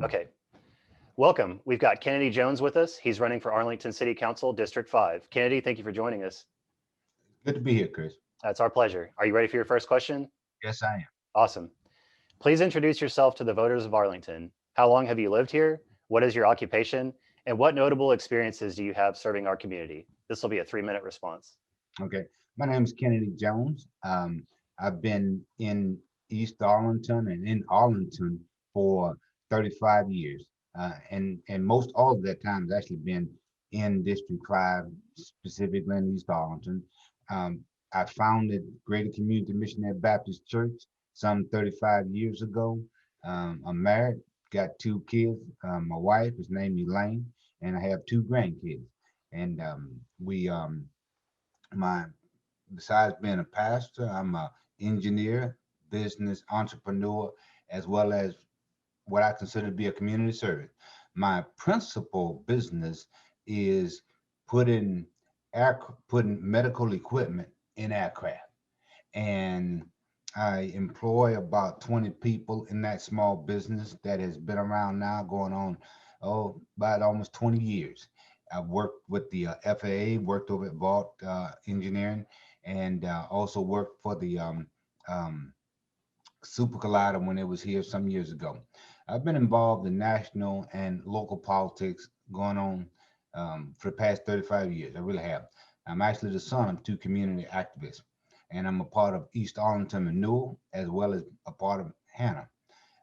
Okay, welcome. We've got Kennedy Jones with us. He's running for Arlington City Council, District 5. Kennedy, thank you for joining us. Good to be here, Chris. That's our pleasure. Are you ready for your first question? Yes, I am. Awesome. Please introduce yourself to the voters of Arlington. How long have you lived here? What is your occupation? And what notable experiences do you have serving our community? This will be a 3-minute response. Okay. My name is Kennedy Jones. I've been in East Arlington and in Arlington for 35 years. And most all of that time has actually been in District 5, specifically in East Arlington. Um, I founded Greater Community Missionary Baptist Church some 35 years ago. I'm married, got 2 kids. My wife is named Elaine, and I have 2 grandkids. And my besides being a pastor, I'm a engineer, business entrepreneur, as well as what I consider to be a community servant. My principal business is putting putting medical equipment in aircraft, and I employ about 20 people in that small business that has been around now going on about almost 20 years. I've worked with the FAA, worked over at Vault Engineering, and also worked for the um, Super Collider when it was here some years ago. I've been involved in national and local politics going on for the past 35 years. I really have. I'm actually the son of 2 community activists, and I'm a part of East Arlington Renewal as well as a part of Hannah.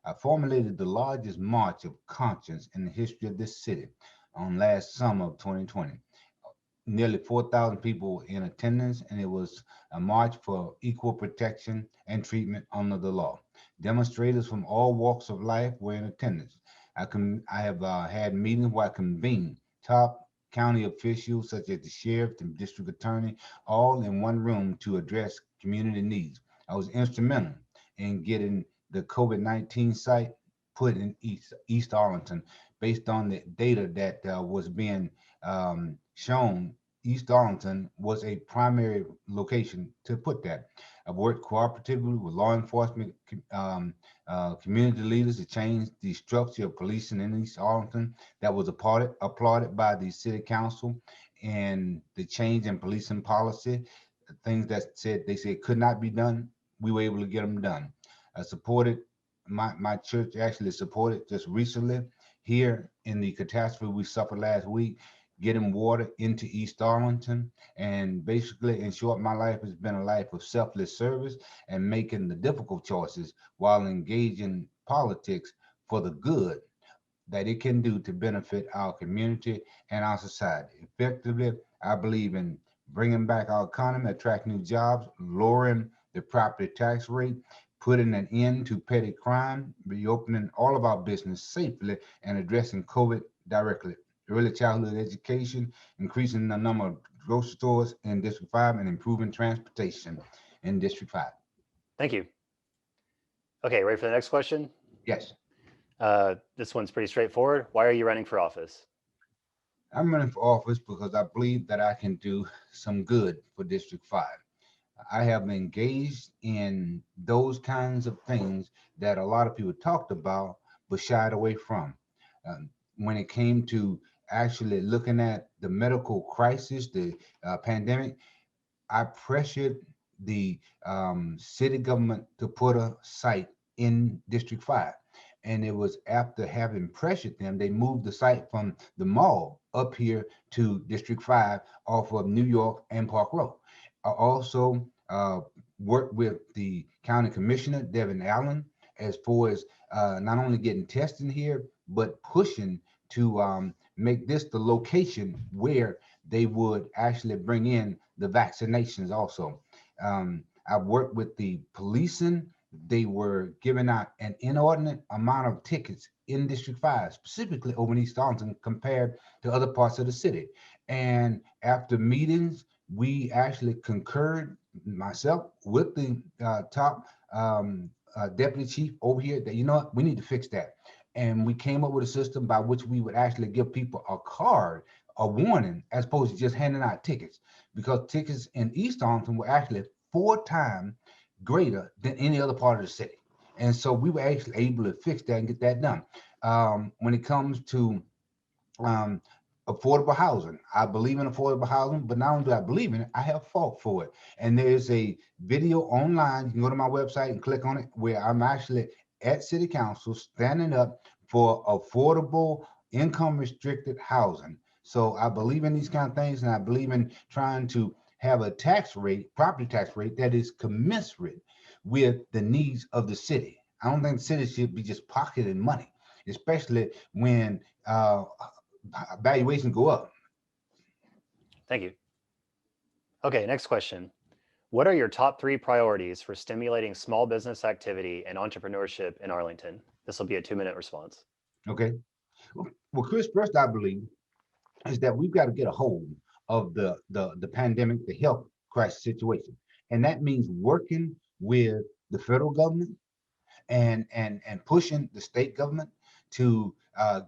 I formulated the largest march of conscience in the history of this city on last summer of 2020. Nearly 4,000 people in attendance, and it was a march for equal protection and treatment under the law. Demonstrators from all walks of life were in attendance. I have had meetings where I convened top county officials such as the sheriff and district attorney, all in one room to address community needs. I was instrumental in getting the COVID-19 site put in East Arlington based on the data that was being shown. East Arlington was a primary location to put that. I've worked cooperatively with law enforcement community leaders to change the structure of policing in East Arlington. That was applauded by the city council, and the change in policing policy, things that they said could not be done, we were able to get them done. I supported my church actually supported just recently here in the catastrophe we suffered last week, getting water into East Arlington. And basically, in short, my life has been a life of selfless service and making the difficult choices while engaging politics for the good that it can do to benefit our community and our society. Effectively, I believe in bringing back our economy, attract new jobs, lowering the property tax rate, putting an end to petty crime, reopening all of our business safely, and addressing COVID directly. Early childhood education, increasing the number of grocery stores in District 5, and improving transportation in District 5. Thank you. Okay, ready for the next question? Yes. This one's pretty straightforward. Why are you running for office? I'm running for office because I believe that I can do some good for District 5. I have engaged in those kinds of things that a lot of people talked about but shied away from. When it came to actually looking at the medical crisis, the pandemic, I pressured the city government to put a site in District 5. And it was after having pressured them, they moved the site from the mall up here to District 5 off of New York and Park Road. I also worked with the county commissioner, Devin Allen, as far as not only getting testing here, but pushing to make this the location where they would actually bring in the vaccinations also. I've worked with the policing. They were giving out an inordinate amount of tickets in District 5, specifically over in East Arlington, compared to other parts of the city. And after meetings, we actually concurred, myself, with the top deputy chief over here, that, you know what, we need to fix that. And we came up with a system by which we would actually give people a card, a warning, as opposed to just handing out tickets, because tickets in East Arlington were actually 4 times greater than any other part of the city. And so we were actually able to fix that and get that done. when it comes to um, affordable housing. I believe in affordable housing, but not only do I believe in it, I have fought for it. And there's a video online. You can go to my website and click on it, where I'm actually at City Council standing up for affordable, income restricted housing. So I believe in these kind of things, and I believe in trying to have a tax rate, property tax rate, that is commensurate with the needs of the city. I don't think the city should be just pocketing money, especially when valuations go up. Thank you. Okay, next question. What are your top 3 priorities for stimulating small business activity and entrepreneurship in Arlington? This will be a 2-minute response. Okay. Well, Chris, first I believe is that we've got to get a hold of the pandemic, the health crisis situation, and that means working with the federal government and pushing the state government to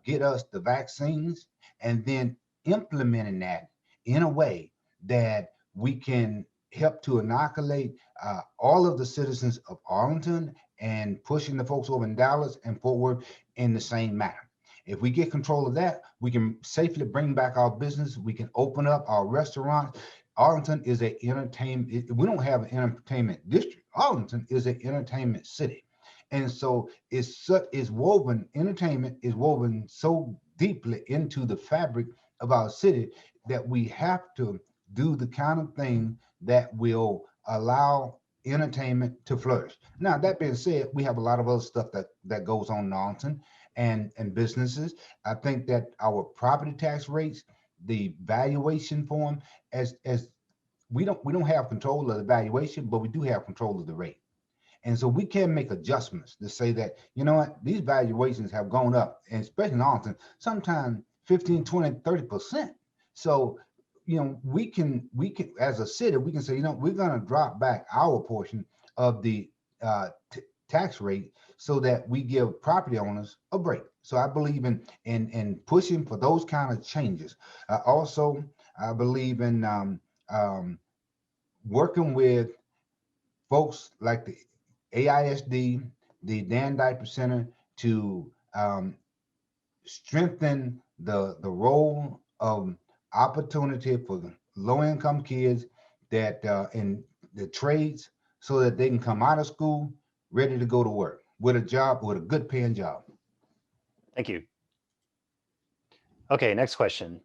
get us the vaccines, and then implementing that in a way that we can help to inoculate all of the citizens of Arlington, and pushing the folks over in Dallas and Fort Worth in the same manner. If we get control of that, we can safely bring back our business. We can open up our restaurants. Arlington is a entertainment. We don't have an entertainment district. Arlington is an entertainment city. And so it's woven, entertainment is woven so deeply into the fabric of our city that we have to do the kind of thing that will allow entertainment to flourish. Now, that being said, we have a lot of other stuff that goes on in Arlington, and businesses. I think that our property tax rates, the valuation form, as we don't have control of the valuation, but we do have control of the rate. And so we can make adjustments to say that, you know what, these valuations have gone up, and especially in Arlington, sometimes 15, 20, 30%. So, we can, as a city, we can say, we're going to drop back our portion of the tax rate so that we give property owners a break. So I believe in pushing for those kind of changes. Also, I believe in working with folks like the AISD, the Dan Diaper Center, to strengthen the role of opportunity for the low income kids that in the trades, so that they can come out of school ready to go to work with a job, with a good paying job. Thank you. Okay, next question.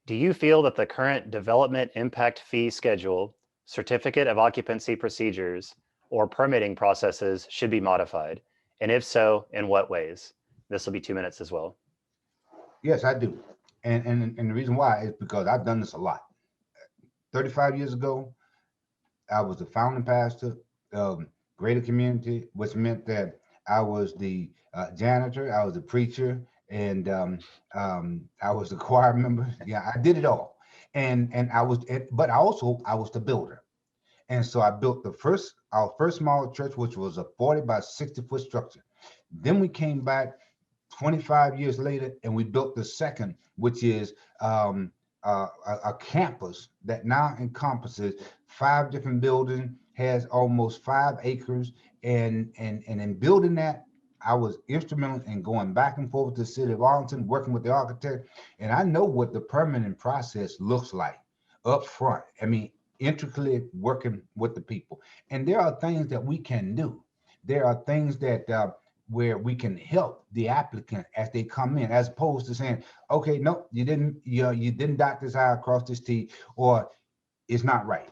Do you feel that the current development impact fee schedule, certificate of occupancy procedures, or permitting processes should be modified? And if so, in what ways? This will be 2 minutes as well. Yes, I do. And the reason why is because I've done this a lot. 35 years ago, I was the founding pastor of Greater Community, which meant that I was the janitor, I was the preacher, and I was the choir member. Yeah, I did it all. And I was, but I was the builder. And so I built our first small church, which was a 40 by 60-foot structure. Then we came back 25 years later, and we built the second, which is a campus that now encompasses 5 different buildings, has almost 5 acres, and in building that, I was instrumental in going back and forth to the city of Arlington, working with the architect, and I know what the permitting process looks like up front. I mean, intricately working with the people, and there are things that we can do. There are things that where we can help the applicant as they come in, as opposed to saying, okay, no, you didn't dot this I across this T, or it's not right.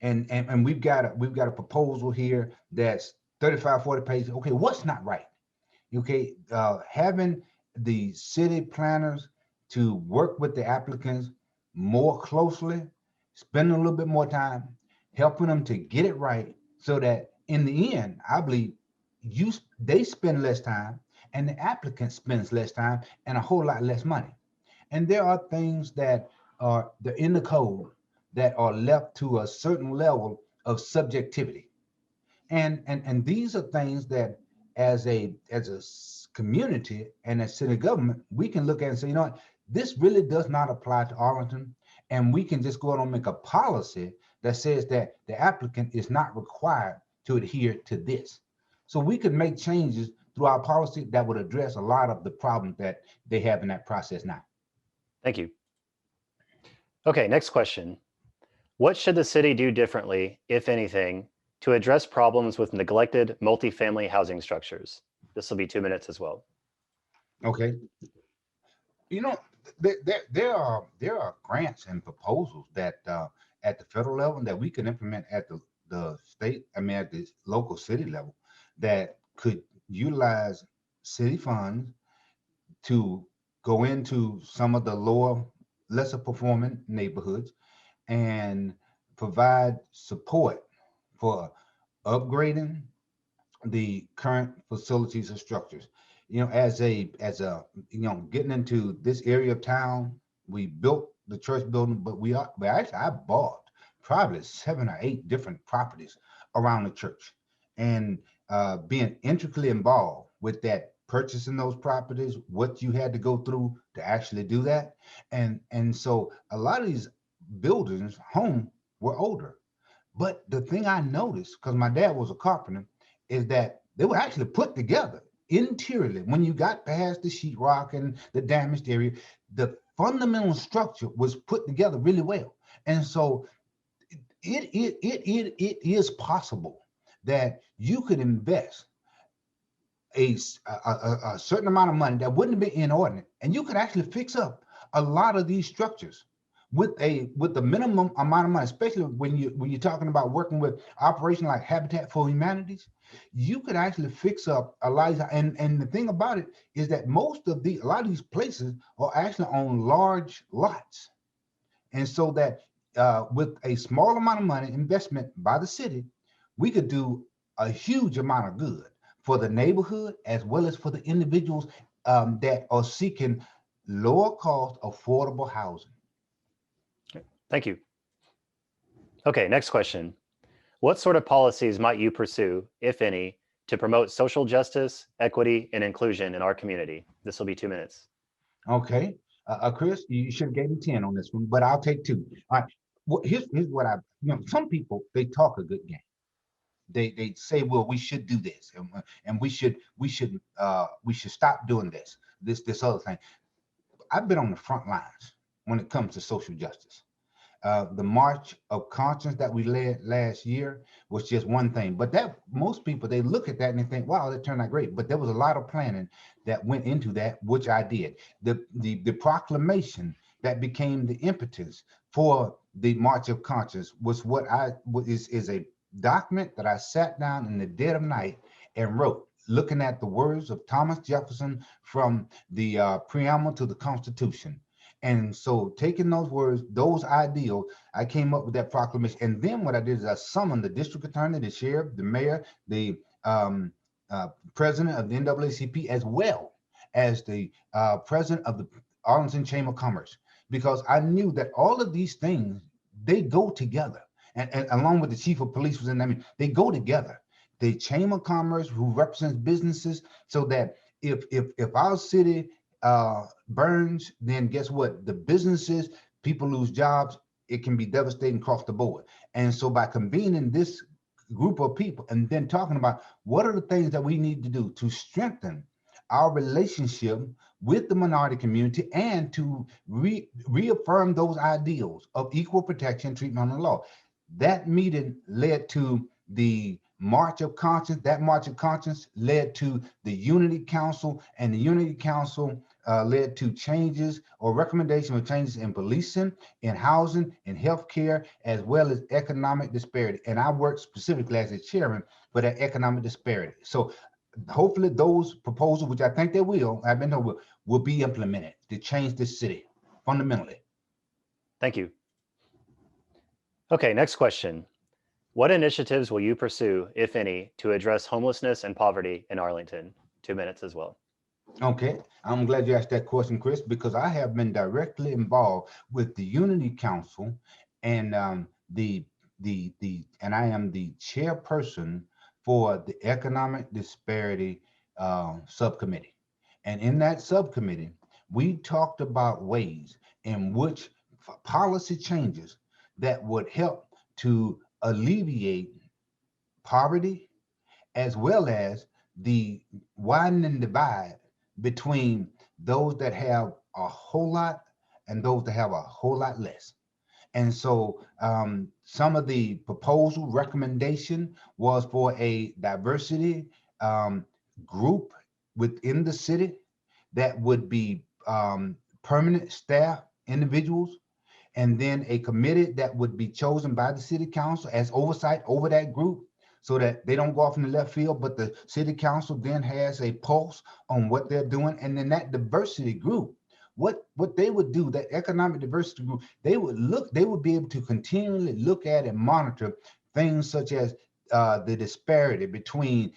And we've got a proposal here that's 35, 40 pages. Okay, what's not right? Okay, having the city planners to work with the applicants more closely, spending a little bit more time, helping them to get it right, so that in the end, I believe they spend less time and the applicant spends less time and a whole lot less money. And there are things that are in the code that are left to a certain level of subjectivity. And these are things that as a community and as city government, we can look at and say, you know what, this really does not apply to Arlington. And we can just go out and make a policy that says that the applicant is not required to adhere to this. So we could make changes through our policy that would address a lot of the problems that they have in that process now. Thank you. Okay, next question. What should the city do differently, if anything, to address problems with neglected multifamily housing structures? This will be 2 minutes as well. Okay. You know, there are grants and proposals that at the federal level that we can implement at the state, I mean at the local city level, that could utilize city funds to go into some of the lower, lesser performing neighborhoods and provide support for upgrading the current facilities and structures. You know, as a getting into this area of town, we built the church building, but we actually I bought probably 7 or 8 different properties around the church, and being intricately involved with that purchasing those properties, what you had to go through to actually do that, and so a lot of these buildings, home, were older. But the thing I noticed, because my dad was a carpenter, is that they were actually put together interiorly. When you got past the sheetrock and the damaged area, the fundamental structure was put together really well. And so it is possible that you could invest a certain amount of money that wouldn't be inordinate, and you could actually fix up a lot of these structures with the minimum amount of money, especially when you're talking about working with operation like Habitat for Humanities. You could actually fix up a lot of, and the thing about it is that a lot of these places are actually on large lots, and so that with a small amount of money investment by the city, we could do a huge amount of good for the neighborhood as well as for the individuals that are seeking lower cost, affordable housing. Thank you. Okay, next question. What sort of policies might you pursue, if any, to promote social justice, equity, and inclusion in our community? This will be 2 minutes. Okay, Chris, you should have gave me 10 on this one, but I'll take 2. All right. Well, here's what some people, they talk a good game. They say, well, we should do this, and we should stop doing this other thing. I've been on the front lines when it comes to social justice. The March of Conscience that we led last year was just one thing, but that most people, they look at that and they think, wow, that turned out great. But there was a lot of planning that went into that, which I did. The proclamation that became the impetus for the March of Conscience was is a document that I sat down in the dead of night and wrote, looking at the words of Thomas Jefferson from the preamble to the Constitution. And so, taking those words, those ideals, I came up with that proclamation. And then what I did is I summoned the district attorney, the sheriff, the mayor, the president of the NAACP, as well as the president of the Arlington Chamber of Commerce, because I knew that all of these things, they go together. And along with the chief of police was in, I mean, they go together. The Chamber of Commerce, who represents businesses, so that if our city burns, then guess what? The businesses, people lose jobs. It can be devastating across the board. And so by convening this group of people and then talking about what are the things that we need to do to strengthen our relationship with the minority community and to reaffirm those ideals of equal protection, treatment, and law. That meeting led to the March of Conscience. That March of Conscience led to the Unity Council, and the Unity Council led to changes or recommendation of changes in policing, in housing, in healthcare, as well as economic disparity. And I work specifically as a chairman for that economic disparity. So hopefully those proposals, which I think they will, I've been told, will be implemented to change this city fundamentally. Thank you. Okay, next question. What initiatives will you pursue, if any, to address homelessness and poverty in Arlington? 2 minutes as well. Okay, I'm glad you asked that question, Chris, because I have been directly involved with the Unity Council, and and I am the chairperson for the Economic Disparity Subcommittee. And in that subcommittee, we talked about ways in which policy changes that would help to alleviate poverty as well as the widening divide between those that have a whole lot and those that have a whole lot less. And so some of the proposal recommendation was for a diversity um, group within the city that would be permanent staff individuals, and then a committee that would be chosen by the city council as oversight over that group so that they don't go off in the left field, but the city council then has a pulse on what they're doing. And then that diversity group, what they would do, that economic diversity group, they would be able to continually look at and monitor things such as the disparity between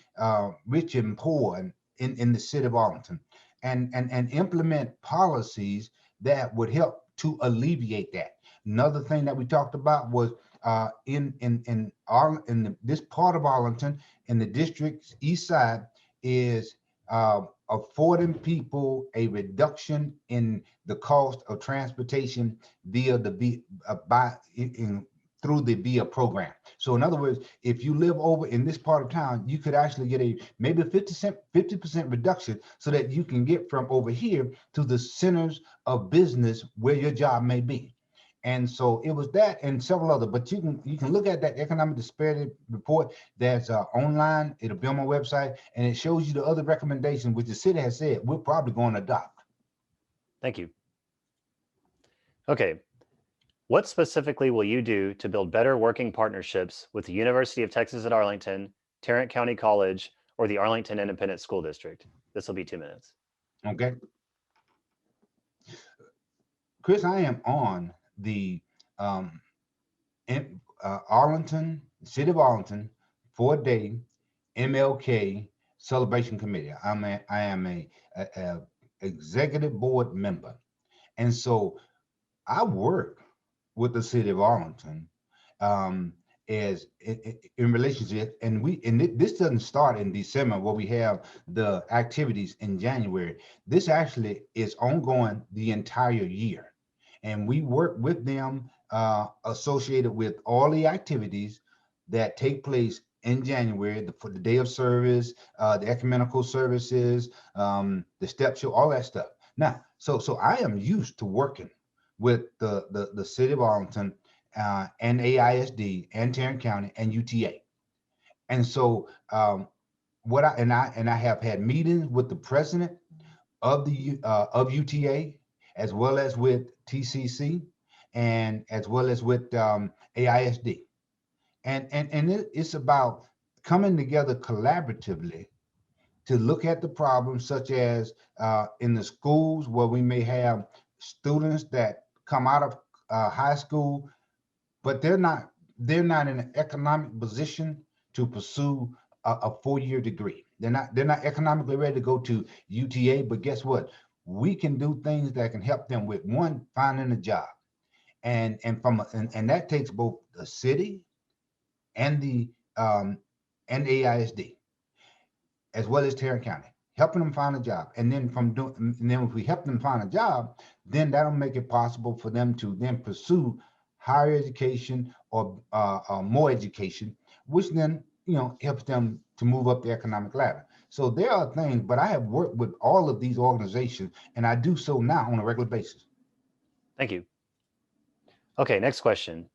rich and poor in the city of Arlington, and implement policies that would help to alleviate that. Another thing that we talked about was this part of Arlington, in the district's east side, is affording people a reduction in the cost of transportation via through the VIA program. So in other words, if you live over in this part of town, you could actually get a maybe 50% reduction so that you can get from over here to the centers of business where your job may be. And so it was that and several other, but you can look at that economic disparity report that's online. It'll be on my website, and it shows you the other recommendations, which the city has said we're probably going to adopt. Thank you. Okay. What specifically will you do to build better working partnerships with the University of Texas at Arlington, Tarrant County College, or the Arlington Independent School District? This will be 2 minutes. Okay, Chris, I am on the um, Arlington, City of Arlington, 4-day MLK Celebration Committee. I am a executive board member, and so I work with the City of Arlington um, as in relationship, and this doesn't start in December where we have the activities in January. This actually is ongoing the entire year, and we work with them associated with all the activities that take place in January, for the day of service, the ecumenical services, the step show, all that stuff. Now, so I am used to working with the city of Arlington and AISD and Tarrant County and UTA. And so I have had meetings with the president of UTA, as well as with TCC, and as well as with AISD. And it's about coming together collaboratively to look at the problems, such as in the schools where we may have students that come out of high school, but they're not in an economic position to pursue a 4-year degree. They're not economically ready to go to UTA. But guess what? We can do things that can help them with, one, finding a job, and that takes both the city and the and AISD, as well as Tarrant County, helping them find a job. And then if we help them find a job, then that'll make it possible for them to then pursue higher education or more education, which then helps them to move up the economic ladder. So there are things, but I have worked with all of these organizations, and I do so now on a regular basis. Thank you. Okay, next question.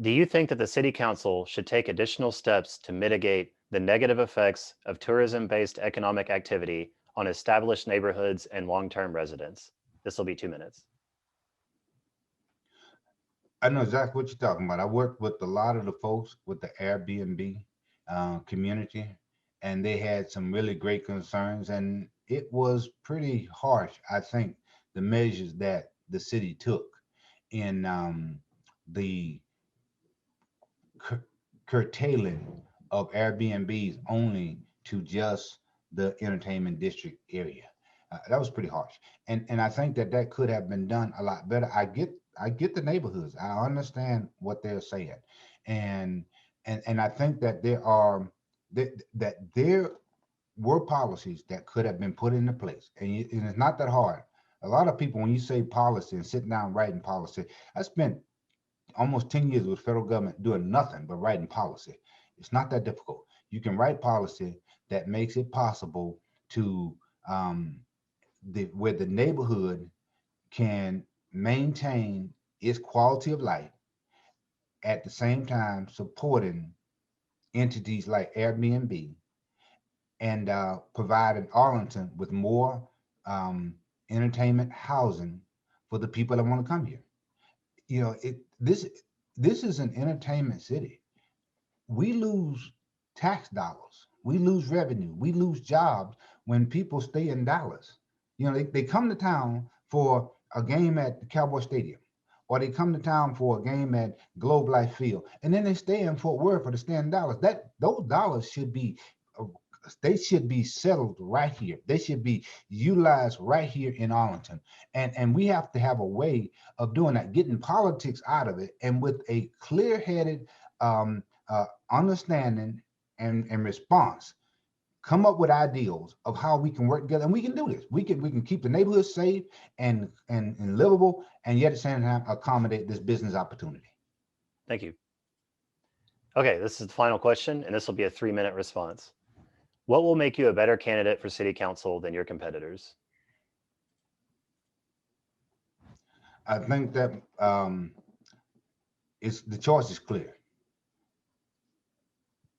Do you think that the City Council should take additional steps to mitigate the negative effects of tourism-based economic activity on established neighborhoods and long-term residents? This will be 2 minutes. I know exactly what you're talking about. I worked with a lot of the folks with the Airbnb community, and they had some really great concerns, and it was pretty harsh, I think, the measures that the city took in the cur- curtailing of Airbnbs only to just the entertainment district area. That was pretty harsh, and I think that could have been done a lot better. I get the neighborhoods. I understand what they're saying, and and I think that there were policies that could have been put into place, and it's not that hard. A lot of people, when you say policy and sitting down writing policy, I spent almost 10 years with federal government doing nothing but writing policy. It's not that difficult. You can write policy that makes it possible to where the neighborhood can maintain its quality of life at the same time supporting entities like Airbnb and providing Arlington with more entertainment housing for the people that want to come here. You know, this is an entertainment city. We lose tax dollars, we lose revenue, we lose jobs when people stay in Dallas. You know, they come to town for a game at the Cowboy Stadium, or they come to town for a game at Globe Life Field, and then they stay in Fort Worth or they stay in Dallas. Those dollars should be they should be settled right here. They should be utilized right here in Arlington. And we have to have a way of doing that, getting politics out of it, and with a clear-headed understanding and response, come up with ideals of how we can work together. And we can do this. We can keep the neighborhood safe and livable, and yet at the same time accommodate this business opportunity. Thank you. Okay, this is the final question, and this will be a 3-minute response. What will make you a better candidate for city council than your competitors? I think that the choice is clear.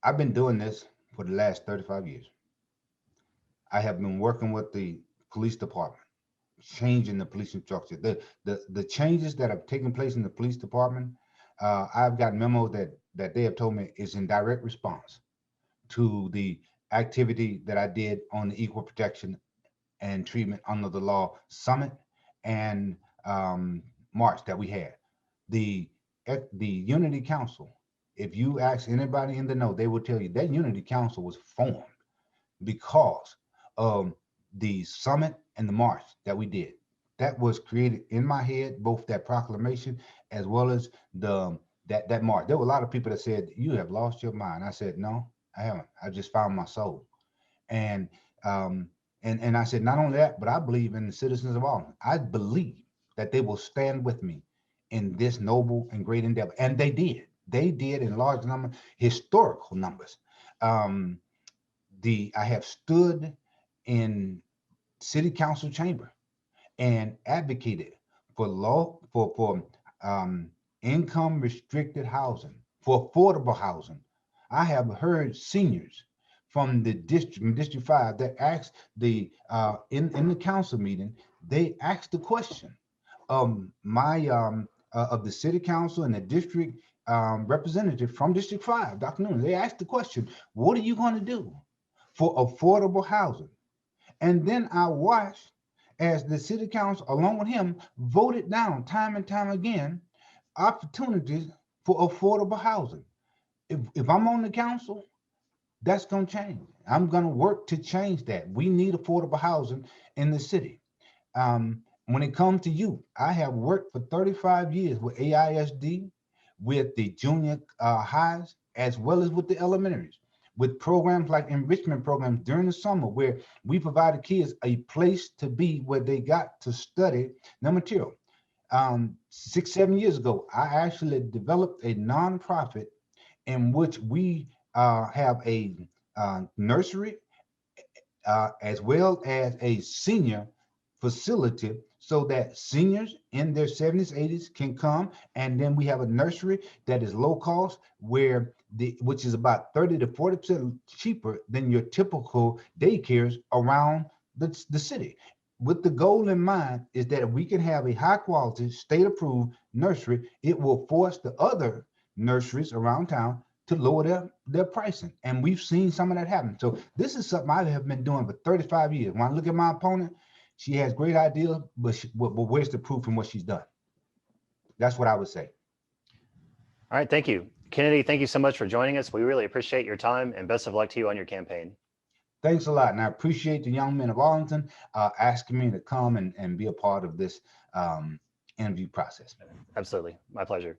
I've been doing this for the last 35 years. I have been working with the police department, changing the policing structure. The changes that have taken place in the police department, I've got memos that they have told me is in direct response to the activity that I did on the equal protection and treatment under the law summit and march that we had. The Unity Council, if you ask anybody in the know, they will tell you that Unity Council was formed because of the summit and the march that we did. That was created in my head, both that proclamation as well as that march. There were a lot of people that said, "You have lost your mind." I said, "No, I haven't. I just found my soul." And I said, not only that, but I believe in the citizens of Arlington. I believe that they will stand with me in this noble and great endeavor. And they did. They did in large numbers, historical numbers. I have stood in city council chamber and advocated for income restricted housing, for affordable housing. I have heard seniors from the District 5 that asked in the council meeting, they asked the question of the city council and the district representative from District 5, Dr. Noonan. They asked the question, what are you going to do for affordable housing? And then I watched as the city council, along with him, voted down time and time again opportunities for affordable housing. If I'm on the council, that's going to change. I'm going to work to change that. We need affordable housing in the city. When it comes to youth, I have worked for 35 years with AISD, with the junior highs, as well as with the elementaries, with programs like enrichment programs during the summer, where we provided kids a place to be where they got to study the material. 6-7 years ago, I actually developed a nonprofit in which we have a nursery as well as a senior facility, so that seniors in their 70s, 80s can come, and then we have a nursery that is low cost, which is about 30 to 40% cheaper than your typical daycares around the city. With the goal in mind is that if we can have a high quality, state approved nursery, it will force the other nurseries around town to lower their pricing. And we've seen some of that happen. So this is something I have been doing for 35 years. When I look at my opponent, she has great ideas, but where's the proof in what she's done? That's what I would say. All right, thank you. Kennedy, thank you so much for joining us. We really appreciate your time, and best of luck to you on your campaign. Thanks a lot. And I appreciate the young men of Arlington asking me to come and be a part of this interview process. Absolutely. My pleasure.